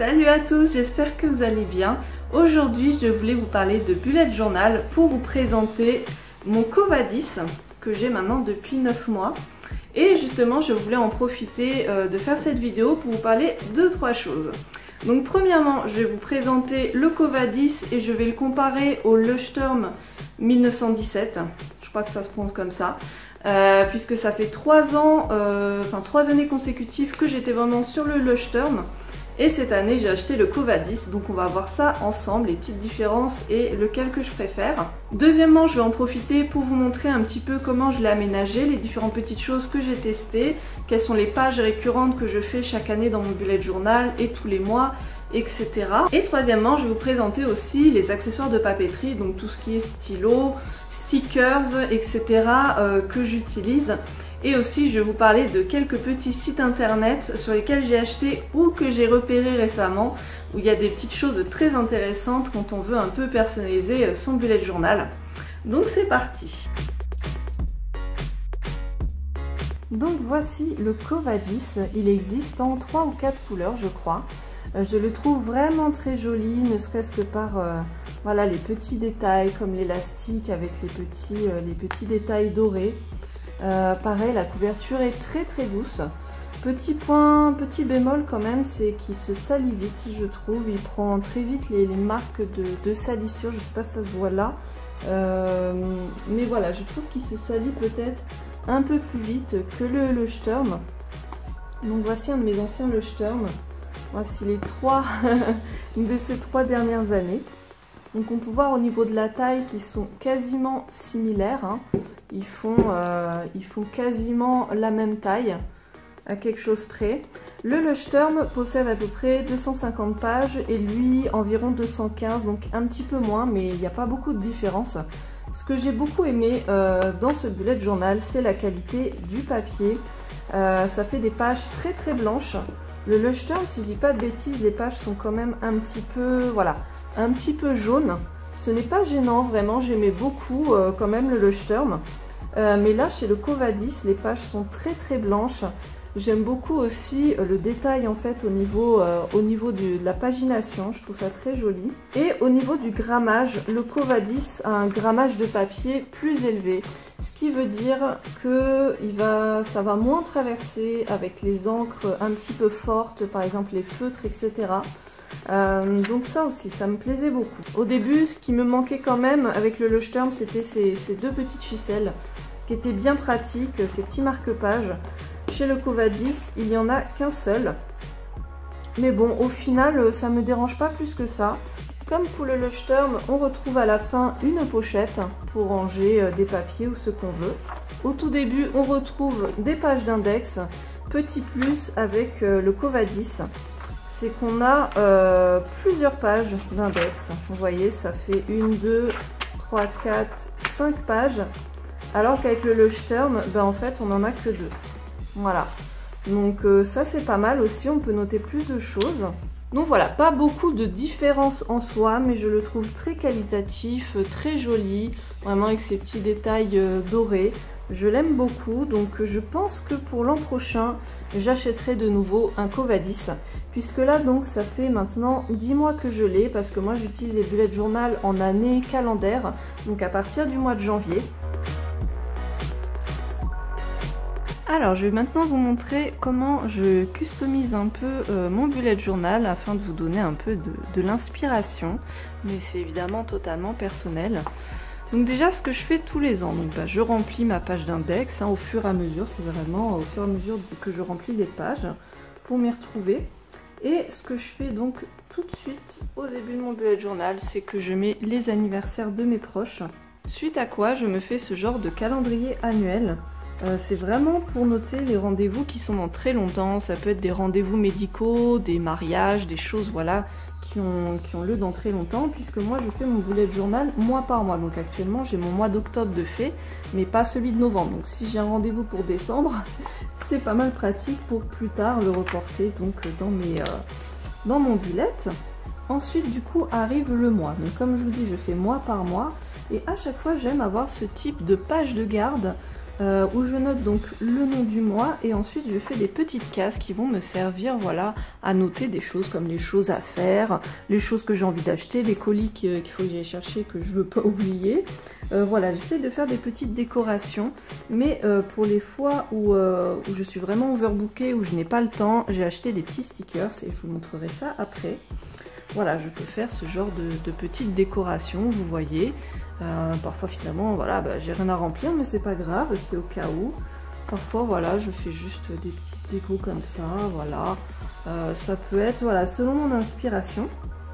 Salut à tous, j'espère que vous allez bien. Aujourd'hui, je voulais vous parler de bullet journal pour vous présenter mon Covadis que j'ai maintenant depuis 9 mois. Et justement, je voulais en profiter de faire cette vidéo pour vous parler de 3 choses. Donc premièrement, je vais vous présenter le Covadis et je vais le comparer au Leuchtturm 1917. Je crois que ça se prononce comme ça. Puisque ça fait 3 ans, 3 années consécutives que j'étais vraiment sur le Leuchtturm. Et cette année, j'ai acheté le Covadis, donc on va voir ça ensemble, les petites différences et lequel que je préfère. Deuxièmement, je vais en profiter pour vous montrer un petit peu comment je l'ai aménagé, les différentes petites choses que j'ai testées, quelles sont les pages récurrentes que je fais chaque année dans mon bullet journal et tous les mois, etc. Et troisièmement, je vais vous présenter aussi les accessoires de papeterie, donc tout ce qui est stylo, stickers, etc. Que j'utilise. Et aussi, je vais vous parler de quelques petits sites internet sur lesquels j'ai acheté ou que j'ai repéré récemment, où il y a des petites choses très intéressantes quand on veut un peu personnaliser son bullet journal. Donc c'est parti! Donc voici le Covadis, il existe en 3 ou 4 couleurs je crois. Je le trouve vraiment très joli, ne serait-ce que par voilà, les petits détails comme l'élastique avec les petits détails dorés. Pareil, la couverture est très douce. Petit point, petit bémol quand même, c'est qu'il se salit vite, je trouve. Il prend très vite les marques de salissure, je sais pas si ça se voit là. Mais voilà, je trouve qu'il se salit peut-être un peu plus vite que le Leuchtturm. Donc voici un de mes anciens Leuchtturm. Voici les 3 de ces 3 dernières années. Donc on peut voir au niveau de la taille qu'ils sont quasiment similaires, hein. Ils font quasiment la même taille, à quelque chose près. Le Leuchtturm possède à peu près 250 pages et lui environ 215, donc un petit peu moins, mais il n'y a pas beaucoup de différence. Ce que j'ai beaucoup aimé dans ce bullet journal, c'est la qualité du papier. Ça fait des pages très blanches. Le Leuchtturm, si je dis pas de bêtises, les pages sont quand même un petit peu, voilà, un petit peu jaune. Ce n'est pas gênant, vraiment, j'aimais beaucoup quand même le Leuchtturm. Mais là, chez le Covadis, les pages sont très blanches. J'aime beaucoup aussi le détail en fait au niveau de la pagination, je trouve ça très joli. Et au niveau du grammage, le Covadis a un grammage de papier plus élevé. Ce qui veut dire que ça va moins traverser avec les encres un petit peu fortes, par exemple les feutres, etc. Donc ça aussi, ça me plaisait beaucoup. Au début, ce qui me manquait quand même avec le Leuchtturm, c'était ces 2 petites ficelles qui étaient bien pratiques, ces petits marque-pages. Chez le Covadis, il n'y en a qu'un seul. Mais bon, au final, ça me dérange pas plus que ça. Comme pour le Leuchtturm, on retrouve à la fin une pochette pour ranger des papiers ou ce qu'on veut. Au tout début, on retrouve des pages d'index. Petit plus avec le Covadis, c'est qu'on a plusieurs pages d'index. Vous voyez, ça fait 1, 2, 3, 4, 5 pages. Alors qu'avec le Leuchtturm, ben en fait, on n'en a que 2. Voilà. Donc ça, c'est pas mal aussi. On peut noter plus de choses. Donc voilà, pas beaucoup de différence en soi, mais je le trouve très qualitatif, très joli. Vraiment avec ces petits détails dorés. Je l'aime beaucoup, donc je pense que pour l'an prochain, j'achèterai de nouveau un Covadis. Puisque là, donc, ça fait maintenant 10 mois que je l'ai, parce que moi, j'utilise les bullet journal en année calendaire, donc à partir du mois de janvier. Alors, je vais maintenant vous montrer comment je customise un peu mon bullet journal, afin de vous donner un peu de l'inspiration, mais c'est évidemment totalement personnel. Donc déjà, ce que je fais tous les ans, donc je remplis ma page d'index au fur et à mesure, c'est vraiment au fur et à mesure que je remplis les pages pour m'y retrouver. Et ce que je fais donc tout de suite au début de mon bullet journal, c'est que je mets les anniversaires de mes proches. Suite à quoi, je me fais ce genre de calendrier annuel. C'est vraiment pour noter les rendez-vous qui sont dans très longtemps. Ça peut être des rendez-vous médicaux, des mariages, des choses voilà qui ont lieu dans très longtemps, puisque moi je fais mon bullet journal mois par mois. Donc actuellement j'ai mon mois d'octobre de fait, mais pas celui de novembre. Donc si j'ai un rendez-vous pour décembre, c'est pas mal pratique pour plus tard le reporter donc dans mon bullet. Ensuite du coup arrive le mois. Donc comme je vous dis, je fais mois par mois, et à chaque fois j'aime avoir ce type de page de garde où je note donc le nom du mois et ensuite je fais des petites cases qui vont me servir, voilà, à noter des choses comme les choses à faire, les choses que j'ai envie d'acheter, les colis qu'il faut que j'aille chercher que je veux pas oublier. Voilà, j'essaie de faire des petites décorations, mais pour les fois où je suis vraiment overbookée, où je n'ai pas le temps, j'ai acheté des petits stickers et je vous montrerai ça après. Voilà, je peux faire ce genre de petites décorations, vous voyez. Parfois finalement, voilà, j'ai rien à remplir, mais c'est pas grave, c'est au cas où. Parfois, voilà, je fais juste des petites décos comme ça, voilà. Ça peut être, voilà, selon mon inspiration.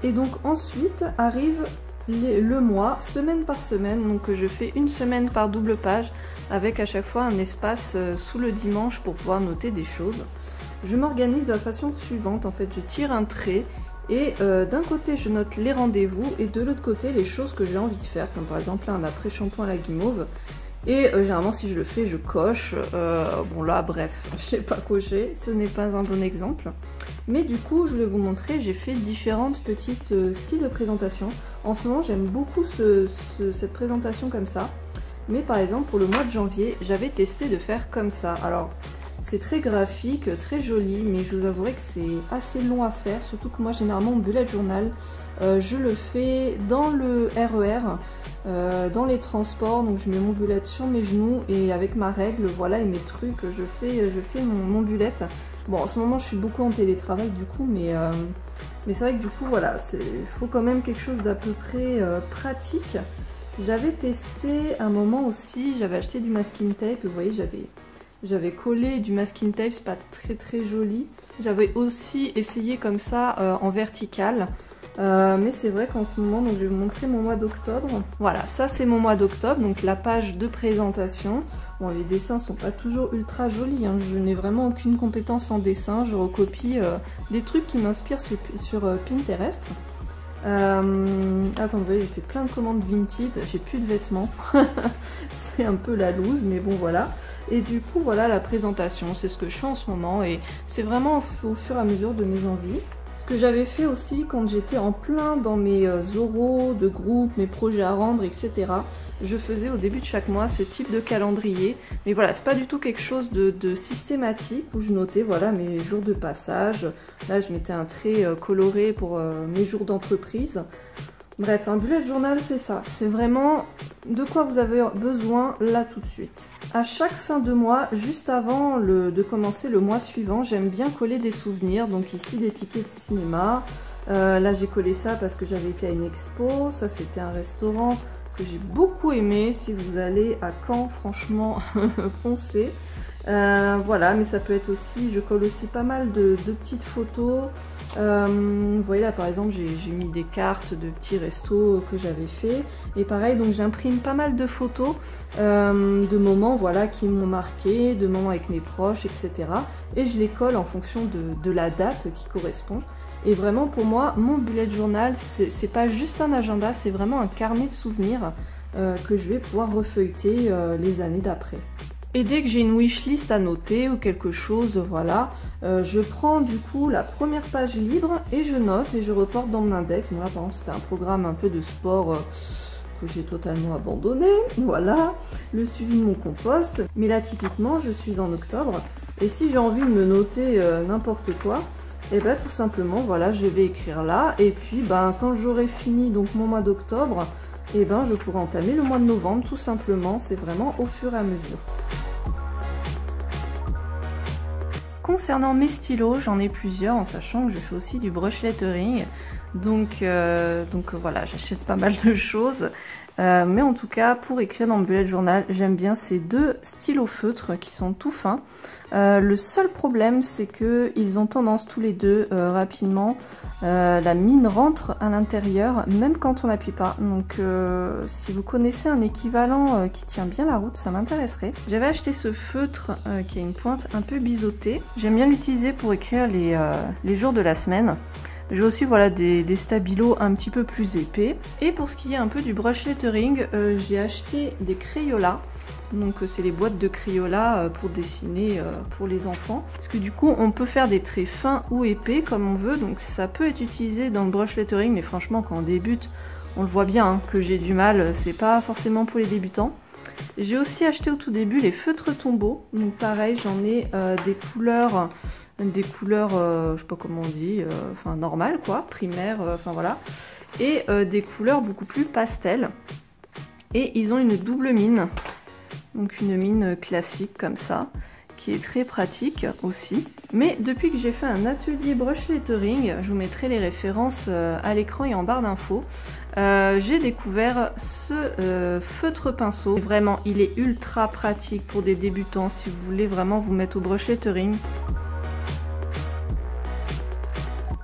Et donc ensuite arrive le mois, semaine par semaine. Donc je fais une semaine par double page, avec à chaque fois un espace sous le dimanche pour pouvoir noter des choses. Je m'organise de la façon suivante, en fait, je tire un trait. Et d'un côté je note les rendez-vous et de l'autre côté les choses que j'ai envie de faire, comme par exemple là, un après-shampoing à la guimauve. Et généralement si je le fais je coche, bon là bref, je n'ai pas coché, ce n'est pas un bon exemple. Mais du coup je vais vous montrer, j'ai fait différentes petites styles de présentation. En ce moment j'aime beaucoup cette présentation comme ça. Mais par exemple pour le mois de janvier j'avais testé de faire comme ça. Alors c'est très graphique, très joli, mais je vous avouerai que c'est assez long à faire, surtout que moi généralement mon bullet journal, je le fais dans le RER, dans les transports, donc je mets mon bullet sur mes genoux et avec ma règle, voilà, et mes trucs, je fais mon bullet. Bon, en ce moment je suis beaucoup en télétravail du coup, mais c'est vrai que du coup voilà, il faut quand même quelque chose d'à peu près pratique. J'avais testé un moment aussi, j'avais acheté du masking tape, vous voyez, j'avais collé du masking tape, c'est pas très joli. J'avais aussi essayé comme ça en vertical. Mais c'est vrai qu'en ce moment, donc je vais vous montrer mon mois d'octobre. Voilà, ça c'est mon mois d'octobre, donc la page de présentation. Bon, les dessins sont pas toujours ultra jolis, hein. Je n'ai vraiment aucune compétence en dessin. Je recopie des trucs qui m'inspirent sur Pinterest. Attendez, j'ai fait plein de commandes Vinted, j'ai plus de vêtements. C'est un peu la loose, mais bon voilà. Et du coup voilà la présentation, c'est ce que je fais en ce moment et c'est vraiment au fur et à mesure de mes envies. Ce que j'avais fait aussi quand j'étais en plein dans mes oraux de groupe, mes projets à rendre, etc. Je faisais au début de chaque mois ce type de calendrier. Mais voilà, c'est pas du tout quelque chose de systématique où je notais voilà mes jours de passage. Là je mettais un trait coloré pour mes jours d'entreprise. Bref, un bullet journal c'est ça, c'est vraiment de quoi vous avez besoin là tout de suite. À chaque fin de mois, juste avant de commencer le mois suivant, j'aime bien coller des souvenirs. Donc ici des tickets de cinéma, là j'ai collé ça parce que j'avais été à une expo, ça c'était un restaurant que j'ai beaucoup aimé. Si vous allez à Caen, franchement foncez. Voilà, mais ça peut être aussi, je colle aussi pas mal de petites photos. Vous voyez là par exemple j'ai mis des cartes de petits restos que j'avais fait et pareil donc j'imprime pas mal de photos de moments voilà qui m'ont marqué, de moments avec mes proches, etc. et je les colle en fonction de la date qui correspond. Et vraiment pour moi mon bullet journal c'est pas juste un agenda, c'est vraiment un carnet de souvenirs que je vais pouvoir refeuilleter les années d'après. Et dès que j'ai une wishlist à noter ou quelque chose, voilà, je prends du coup la première page libre et je note et je reporte dans mon index. Moi, par exemple, c'était un programme un peu de sport que j'ai totalement abandonné. Voilà, le suivi de mon compost. Mais là, typiquement, je suis en octobre et si j'ai envie de me noter n'importe quoi, et ben tout simplement, voilà, je vais écrire là. Et puis, ben, quand j'aurai fini donc mon mois d'octobre, et ben, je pourrai entamer le mois de novembre, tout simplement. C'est vraiment au fur et à mesure. Concernant mes stylos, j'en ai plusieurs en sachant que je fais aussi du brush lettering. Donc voilà, j'achète pas mal de choses. Mais en tout cas, pour écrire dans le bullet journal, j'aime bien ces deux stylos feutres qui sont tout fins. Le seul problème, c'est qu'ils ont tendance tous les deux rapidement. La mine rentre à l'intérieur, même quand on n'appuie pas. Donc si vous connaissez un équivalent qui tient bien la route, ça m'intéresserait. J'avais acheté ce feutre qui a une pointe un peu biseautée. J'aime bien l'utiliser pour écrire les jours de la semaine. J'ai aussi voilà, des stabilos un petit peu plus épais. Et pour ce qui est un peu du brush lettering, j'ai acheté des Crayola. Donc c'est les boîtes de Crayola pour dessiner pour les enfants. Parce que du coup on peut faire des traits fins ou épais comme on veut. Donc ça peut être utilisé dans le brush lettering. Mais franchement quand on débute, On le voit bien hein, que j'ai du mal, c'est pas forcément pour les débutants. J'ai aussi acheté au tout début les feutres tombeaux. Donc pareil, j'en ai des couleurs, je sais pas comment on dit, enfin normales quoi, primaires, enfin voilà. Et des couleurs beaucoup plus pastel. Et ils ont une double mine. Donc une mine classique comme ça, qui est très pratique aussi. Mais depuis que j'ai fait un atelier brush lettering, je vous mettrai les références à l'écran et en barre d'infos, j'ai découvert ce feutre pinceau. Vraiment, il est ultra pratique pour des débutants si vous voulez vraiment vous mettre au brush lettering.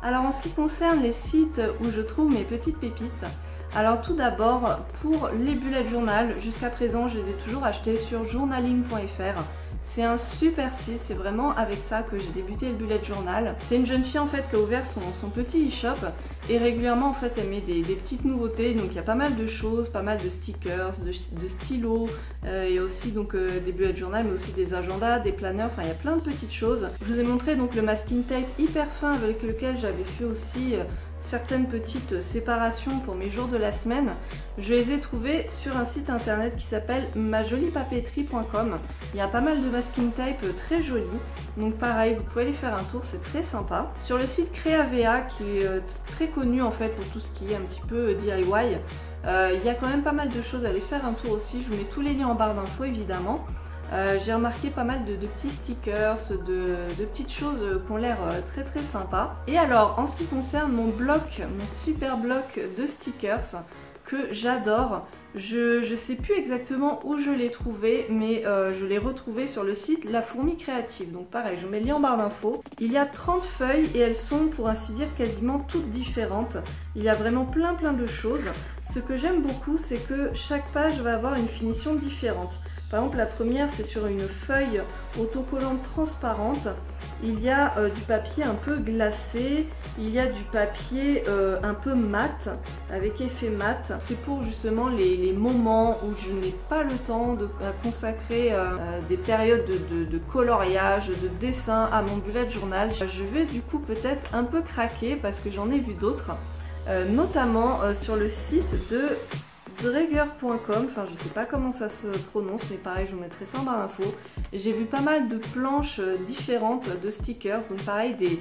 Alors en ce qui concerne les sites où je trouve mes petites pépites, alors tout d'abord pour les bullet journal, jusqu'à présent je les ai toujours achetés sur journaling.fr. C'est un super site, c'est vraiment avec ça que j'ai débuté le bullet journal. C'est une jeune fille en fait qui a ouvert son petit e-shop et régulièrement en fait elle met des petites nouveautés. Donc il y a pas mal de choses, pas mal de stickers, de stylos et aussi donc des bullet journal mais aussi des agendas, des planners, enfin il y a plein de petites choses. Je vous ai montré donc le masking tape hyper fin avec lequel j'avais fait aussi certaines petites séparations pour mes jours de la semaine. Je les ai trouvées sur un site internet qui s'appelle majoliepapeterie.com. Il y a pas mal de masking tape très jolis, donc pareil vous pouvez aller faire un tour, c'est très sympa. Sur le site Creavea qui est très connu en fait pour tout ce qui est un petit peu DIY, il y a quand même pas mal de choses à aller faire un tour aussi. Je vous mets tous les liens en barre d'infos évidemment. J'ai remarqué pas mal de petits stickers, de petites choses qui ont l'air très très sympas. Et alors en ce qui concerne mon bloc, mon super bloc de stickers que j'adore, je sais plus exactement où je l'ai trouvé, mais je l'ai retrouvé sur le site La Fourmi Créative. Donc pareil, je vous mets le lien en barre d'infos. Il y a 30 feuilles et elles sont pour ainsi dire quasiment toutes différentes. Il y a vraiment plein de choses. Ce que j'aime beaucoup, c'est que chaque page va avoir une finition différente. Par exemple, la première, c'est sur une feuille autocollante transparente. Il y a du papier un peu glacé, il y a du papier un peu mat, avec effet mat. C'est pour justement les moments où je n'ai pas le temps de consacrer des périodes de coloriage, de dessin à mon bullet journal. Je vais du coup peut-être un peu craquer parce que j'en ai vu d'autres, notamment sur le site de Draeger.com, enfin je sais pas comment ça se prononce mais pareil je vous mettrai ça en barre d'infos. J'ai vu pas mal de planches différentes de stickers, donc pareil des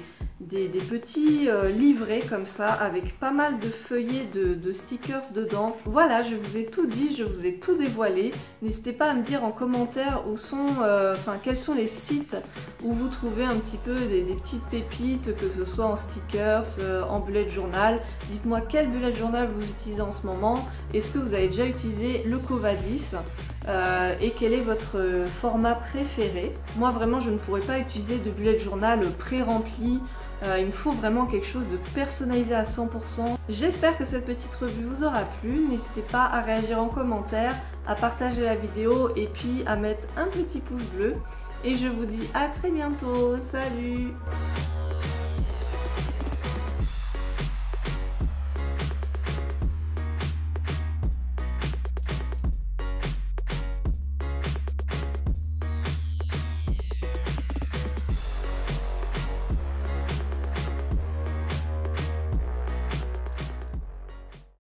petits livrets comme ça avec pas mal de feuillets de stickers dedans. Voilà, je vous ai tout dit, je vous ai tout dévoilé. N'hésitez pas à me dire en commentaire où sont, quels sont les sites où vous trouvez un petit peu des petites pépites, que ce soit en stickers, en bullet journal. Dites-moi quel bullet journal vous utilisez en ce moment. Est-ce que vous avez déjà utilisé le Covadis et quel est votre format préféré? Moi vraiment je ne pourrais pas utiliser de bullet journal pré-rempli. Il me faut vraiment quelque chose de personnalisé à 100%. J'espère que cette petite revue vous aura plu. N'hésitez pas à réagir en commentaire, à partager la vidéo et puis à mettre un petit pouce bleu. Et je vous dis à très bientôt. Salut!